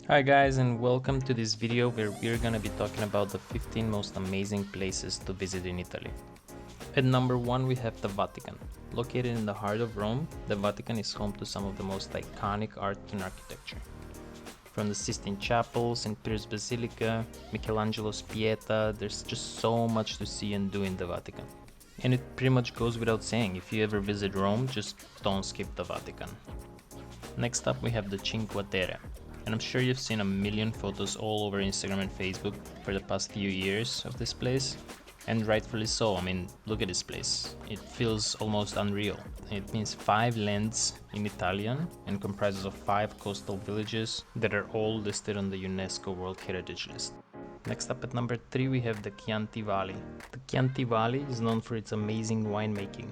Hi guys, and welcome to this video where we're gonna be talking about the 15 most amazing places to visit in Italy. At number 1 we have the Vatican. Located in the heart of Rome, the Vatican is home to some of the most iconic art and architecture. From the Sistine Chapel, St. Peter's Basilica, Michelangelo's Pieta, there's just so much to see and do in the Vatican. And it pretty much goes without saying, if you ever visit Rome, just don't skip the Vatican. Next up we have the Cinque Terre. And I'm sure you've seen a million photos all over Instagram and Facebook for the past few years of this place. And rightfully so. I mean, look at this place. It feels almost unreal. It means 5 lands in Italian and comprises of 5 coastal villages that are all listed on the UNESCO World Heritage List. Next up at number 3 we have the Chianti Valley. The Chianti Valley is known for its amazing winemaking.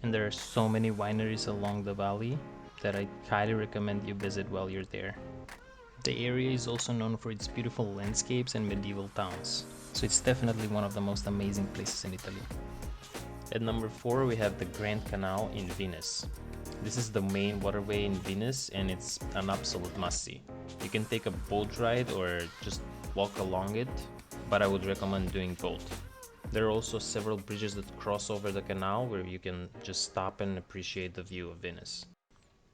And there are so many wineries along the valley that I highly recommend you visit while you're there. The area is also known for its beautiful landscapes and medieval towns, so it's definitely one of the most amazing places in Italy. At number 4 we have the Grand Canal in Venice. This is the main waterway in Venice and it's an absolute must-see. You can take a boat ride or just walk along it, but I would recommend doing both. There are also several bridges that cross over the canal where you can just stop and appreciate the view of Venice.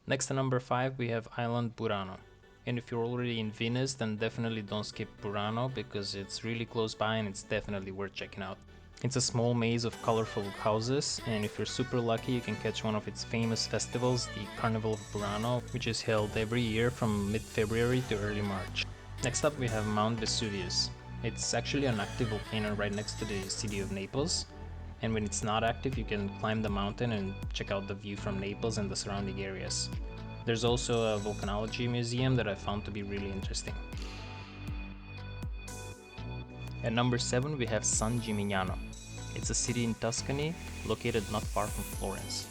Next at number 5 we have Island Burano. And if you're already in Venice, then definitely don't skip Burano because it's really close by and it's definitely worth checking out. It's a small maze of colorful houses, and if you're super lucky you can catch one of its famous festivals, the Carnival of Burano, which is held every year from mid-February to early March. Next up we have Mount Vesuvius. It's actually an active volcano right next to the city of Naples, and when it's not active you can climb the mountain and check out the view from Naples and the surrounding areas. There's also a volcanology museum that I found to be really interesting. At number 7 we have San Gimignano. It's a city in Tuscany, located not far from Florence.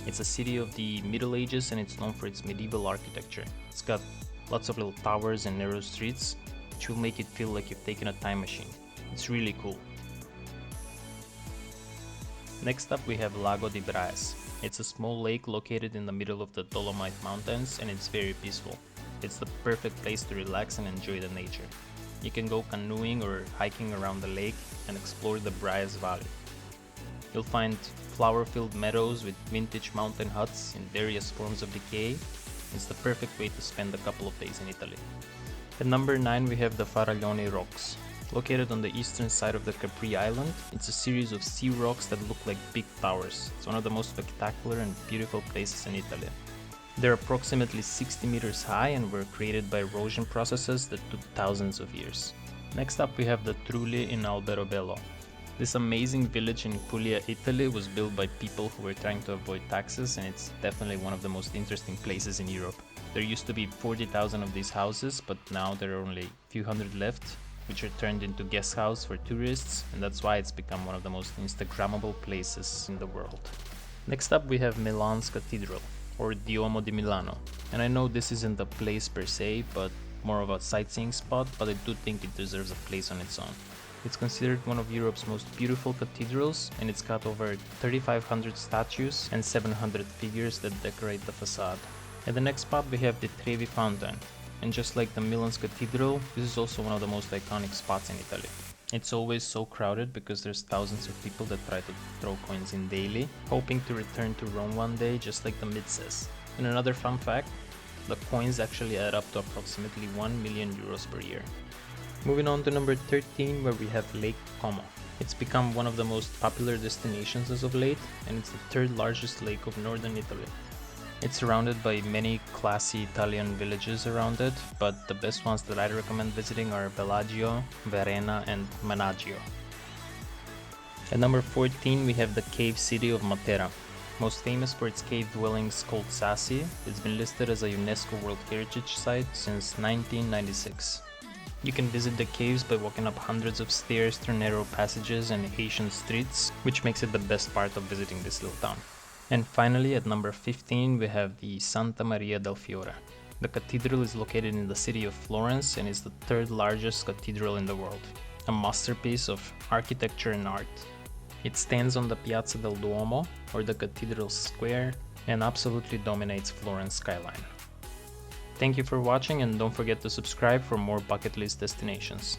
It's a city of the Middle Ages and it's known for its medieval architecture. It's got lots of little towers and narrow streets, which will make it feel like you've taken a time machine. It's really cool. Next up we have Lago di Briese. It's a small lake located in the middle of the Dolomite Mountains and it's very peaceful. It's the perfect place to relax and enjoy the nature. You can go canoeing or hiking around the lake and explore the Briese Valley. You'll find flower-filled meadows with vintage mountain huts in various forms of decay. It's the perfect way to spend a couple of days in Italy. At number 9 we have the Faraglioni Rocks. Located on the eastern side of the Capri Island, it's a series of sea rocks that look like big towers. It's one of the most spectacular and beautiful places in Italy. They're approximately 60 meters high and were created by erosion processes that took thousands of years. Next up we have the Trulli in Alberobello. This amazing village in Puglia, Italy was built by people who were trying to avoid taxes, and it's definitely one of the most interesting places in Europe. There used to be 40,000 of these houses, but now there are only a few hundred left, which are turned into guest house for tourists, and that's why it's become one of the most Instagrammable places in the world. Next up we have Milan's Cathedral, or Duomo Di Milano. And I know this isn't a place per se, but more of a sightseeing spot, but I do think it deserves a place on its own. It's considered one of Europe's most beautiful cathedrals, and it's got over 3,500 statues and 700 figures that decorate the facade. At the next spot we have the Trevi Fountain. And just like the Milan's Cathedral, this is also one of the most iconic spots in Italy. It's always so crowded because there's thousands of people that try to throw coins in daily, hoping to return to Rome one day, just like the myth says. And another fun fact, the coins actually add up to approximately 1 million euros per year. Moving on to number 13 where we have Lake Como. It's become one of the most popular destinations as of late, and it's the 3rd largest lake of northern Italy. It's surrounded by many classy Italian villages around it, but the best ones that I recommend visiting are Bellagio, Verena and Managgio. At number 14 we have the cave city of Matera. Most famous for its cave dwellings called Sassi, it's been listed as a UNESCO World Heritage Site since 1996. You can visit the caves by walking up hundreds of stairs through narrow passages and ancient streets, which makes it the best part of visiting this little town. And finally, at number 15, we have the Santa Maria del Fiore. The cathedral is located in the city of Florence and is the 3rd largest cathedral in the world, a masterpiece of architecture and art. It stands on the Piazza del Duomo, or the cathedral square, and absolutely dominates Florence skyline. Thank you for watching and don't forget to subscribe for more bucket list destinations.